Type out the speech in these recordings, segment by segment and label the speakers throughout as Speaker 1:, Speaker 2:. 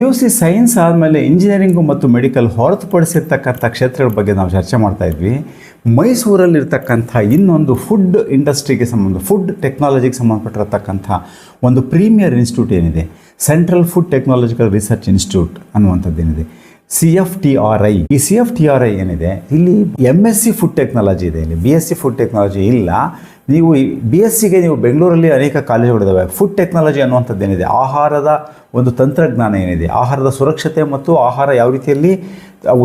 Speaker 1: PUC science ಆದಮೇಲೆ engineering ಮತ್ತು medical ಹೊರತುಪಡಿಸಿರ್ತಕ್ಕಂಥ ಕ್ಷೇತ್ರಗಳ ಬಗ್ಗೆ ನಾವು ಚರ್ಚೆ ಮಾಡ್ತಾ ಇದ್ವಿ. ಮೈಸೂರಲ್ಲಿರ್ತಕ್ಕಂಥ ಇನ್ನೊಂದು ಫುಡ್ ಇಂಡಸ್ಟ್ರಿಗೆ ಫುಡ್ ಟೆಕ್ನಾಲಜಿಗೆ ಸಂಬಂಧಪಟ್ಟಿರತಕ್ಕಂಥ ಒಂದು ಪ್ರೀಮಿಯರ್ ಇನ್ಸ್ಟಿಟ್ಯೂಟ್ ಏನಿದೆ, central food technological research institute ಅನ್ನುವಂಥದ್ದೇನಿದೆ, CFTRI. ಈ CFTRI ಏನಿದೆ, ಇಲ್ಲಿ MSc ಫುಡ್ ಟೆಕ್ನಾಲಜಿ ಇದೆ, ಇಲ್ಲಿ BSc ಫುಡ್ ಟೆಕ್ನಾಲಜಿ ಇಲ್ಲ. ನೀವು BScಗೆ ನೀವು ಬೆಂಗಳೂರಲ್ಲಿ ಅನೇಕ ಕಾಲೇಜುಗಳಿದ್ದಾವೆ. ಫುಡ್ ಟೆಕ್ನಾಲಜಿ ಅನ್ನುವಂಥದ್ದೇನಿದೆ, ಆಹಾರದ ಒಂದು ತಂತ್ರಜ್ಞಾನ ಏನಿದೆ, ಆಹಾರದ ಸುರಕ್ಷತೆ ಮತ್ತು ಆಹಾರ ಯಾವ ರೀತಿಯಲ್ಲಿ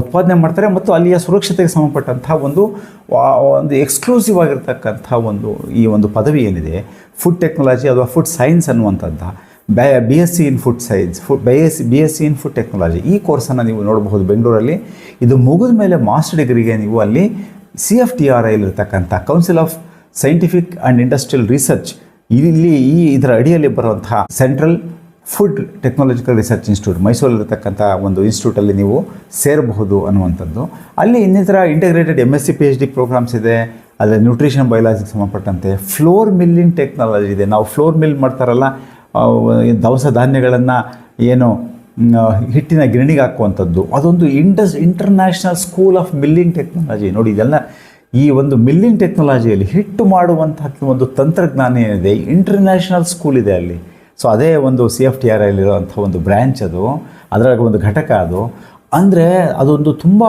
Speaker 1: ಉತ್ಪಾದನೆ ಮಾಡ್ತಾರೆ ಮತ್ತು ಅಲ್ಲಿಯ ಸುರಕ್ಷತೆಗೆ ಸಂಬಂಧಪಟ್ಟಂಥ ಒಂದು ಎಕ್ಸ್ಕ್ಲೂಸಿವ್ ಆಗಿರ್ತಕ್ಕಂಥ ಈ ಒಂದು ಪದವಿ ಏನಿದೆ, ಫುಡ್ ಟೆಕ್ನಾಲಜಿ ಅಥವಾ ಫುಡ್ ಸೈನ್ಸ್ ಅನ್ನುವಂಥದ್ದು, BSc in food science, BSc in food technology, ಈ ಕೋರ್ಸನ್ನು ನೀವು ನೋಡಬಹುದು ಬೆಂಗಳೂರಲ್ಲಿ. ಇದು ಮುಗಿದ ಮೇಲೆ ಮಾಸ್ಟರ್ ಡಿಗ್ರಿಗೆ ನೀವು ಅಲ್ಲಿ CFTRIಲಿರ್ತಕ್ಕಂಥ council of scientific and industrial research, ಇದರ ಅಡಿಯಲ್ಲಿ ಬರುವಂತಹ central food technological research institute, ಮೈಸೂರಲ್ಲಿರ್ತಕ್ಕಂಥ ಒಂದು ಇನ್ಸ್ಟಿಟ್ಯೂಟಲ್ಲಿ ನೀವು ಸೇರಬಹುದು ಅನ್ನುವಂಥದ್ದು. ಅಲ್ಲಿ ಇನ್ನಿತರ ಇಂಟಿಗ್ರೇಟೆಡ್ MSc PhD ಪ್ರೋಗ್ರಾಮ್ಸ್ ಇದೆ. ಅದರ ನ್ಯೂಟ್ರಿಷನ್ ಬಯಾಲಜಿಗೆ ಸಂಬಂಧಪಟ್ಟಂತೆ ಫ್ಲೋರ್ ಮಿಲ್ಲಿಂಗ್ ಟೆಕ್ನಾಲಜಿ ಇದೆ. ನಾವು ಫ್ಲೋರ್ ಮಿಲ್ ಮಾಡ್ತಾರಲ್ಲ, ದವಸ ಧಾನ್ಯಗಳನ್ನು ಏನು ಹಿಟ್ಟಿನ ಗಿರಣಿಗೆ ಹಾಕುವಂಥದ್ದು, ಅದೊಂದು international school of milling technology. ನೋಡಿ, ಇದೆಲ್ಲ ಈ ಒಂದು ಮಿಲ್ಲಿಂಗ್ ಟೆಕ್ನಾಲಜಿಯಲ್ಲಿ ಹಿಟ್ಟು ಮಾಡುವಂಥ ಒಂದು ತಂತ್ರಜ್ಞಾನ ಏನಿದೆ, ಇಂಟರ್ನ್ಯಾಷನಲ್ ಸ್ಕೂಲ್ ಇದೆ ಅಲ್ಲಿ. ಸೊ ಅದೇ ಒಂದು CFTRIಲಿರುವಂಥ ಒಂದು ಬ್ರ್ಯಾಂಚ್, ಅದರಾಗ ಒಂದು ಘಟಕ ಅದು. ಅಂದರೆ ಅದೊಂದು ತುಂಬ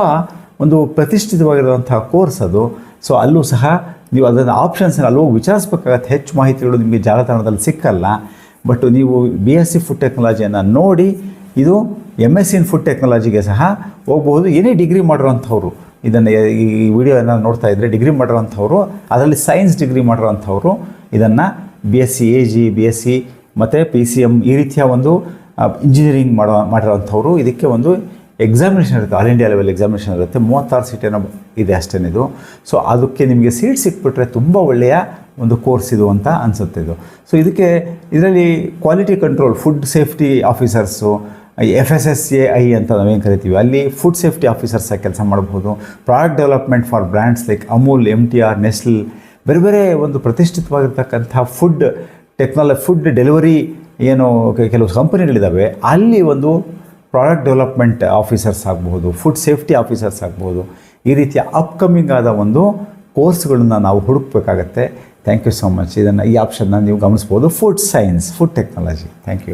Speaker 1: ಒಂದು ಪ್ರತಿಷ್ಠಿತವಾಗಿರುವಂಥ ಕೋರ್ಸ್ ಅದು. ಸೊ ಅಲ್ಲೂ ಸಹ ನೀವು ಅದನ್ನು ಆಪ್ಷನ್ಸನ್ನು ಅಲ್ಲಿ ಹೋಗಿ ವಿಚಾರಿಸ್ಬೇಕಾಗತ್ತೆ. ಹೆಚ್ಚು ಮಾಹಿತಿಗಳು ನಿಮಗೆ ಜಾಲತಾಣದಲ್ಲಿ ಸಿಕ್ಕಲ್ಲ. ಬಟ್ ನೀವು BSc ಫುಡ್ ಟೆಕ್ನಾಲಜಿಯನ್ನು ನೋಡಿ, ಇದು MSc ಇನ್ ಫುಡ್ ಟೆಕ್ನಾಲಜಿಗೆ ಸಹ ಹೋಗ್ಬೋದು. ಏನೇ ಡಿಗ್ರಿ ಮಾಡಿರೋವಂಥವ್ರು, ಇದನ್ನು ಈ ವಿಡಿಯೋನ ನೋಡ್ತಾ ಇದ್ದರೆ ಡಿಗ್ರಿ ಮಾಡಿರೋವಂಥವ್ರು, ಅದರಲ್ಲಿ ಸೈನ್ಸ್ ಡಿಗ್ರಿ ಮಾಡಿರೋವಂಥವ್ರು ಇದನ್ನು BSc AG, BSc ಮತ್ತು PCM ಈ ರೀತಿಯ ಒಂದು ಇಂಜಿನಿಯರಿಂಗ್ ಮಾಡಿರೋವಂಥವ್ರು ಇದಕ್ಕೆ ಒಂದು ಎಕ್ಸಾಮಿನೇಷನ್ ಇರುತ್ತೆ, ಆಲ್ ಇಂಡಿಯಾ ಲೆವೆಲ್ ಎಕ್ಸಾಮಿನೇಷನ್ ಇರುತ್ತೆ. 36 ಸೀಟೇನೋ ಇದೆ ಅಷ್ಟೇನಿದು. ಸೊ ಅದಕ್ಕೆ ನಿಮಗೆ ಸೀಟ್ ಸಿಕ್ಬಿಟ್ರೆ ತುಂಬ ಒಳ್ಳೆಯ ಒಂದು ಕೋರ್ಸ್ ಇದು ಅಂತ ಅನಿಸುತ್ತೆ ಇದು. ಸೊ ಇದರಲ್ಲಿ quality control, food safety officers, FSSAI ಅಂತ ನಾವೇನು ಕರಿತೀವಿ, ಅಲ್ಲಿ ಫುಡ್ ಸೇಫ್ಟಿ ಆಫೀಸರ್ಸಾಗಿ ಕೆಲಸ ಮಾಡ್ಬೋದು. Product development for brands like Amul, MTR, ನೆಸ್ಲ್, ಬೇರೆ ಬೇರೆ ಒಂದು ಪ್ರತಿಷ್ಠಿತವಾಗಿರ್ತಕ್ಕಂಥ ಫುಡ್ ಡೆಲಿವರಿ ಏನು ಕೆಲವು ಕಂಪನಿಗಳಿದ್ದಾವೆ, ಅಲ್ಲಿ ಒಂದು ಪ್ರಾಡಕ್ಟ್ ಡೆವಲಪ್ಮೆಂಟ್ ಆಫೀಸರ್ಸ್ ಆಗ್ಬೋದು, ಫುಡ್ ಸೇಫ್ಟಿ ಆಫೀಸರ್ಸ್ ಆಗ್ಬೋದು. ಈ ರೀತಿಯ ಅಪ್ಕಮಿಂಗ್ ಆದ ಒಂದು ಕೋರ್ಸ್ಗಳನ್ನ ನಾವು ಹುಡುಕಬೇಕಾಗತ್ತೆ. Thank you so much. ಈ ಆಪ್ಷನ್ನ ನೀವು ಗಮನಿಸ್ಬೋದು, food science, food technology. Thank you.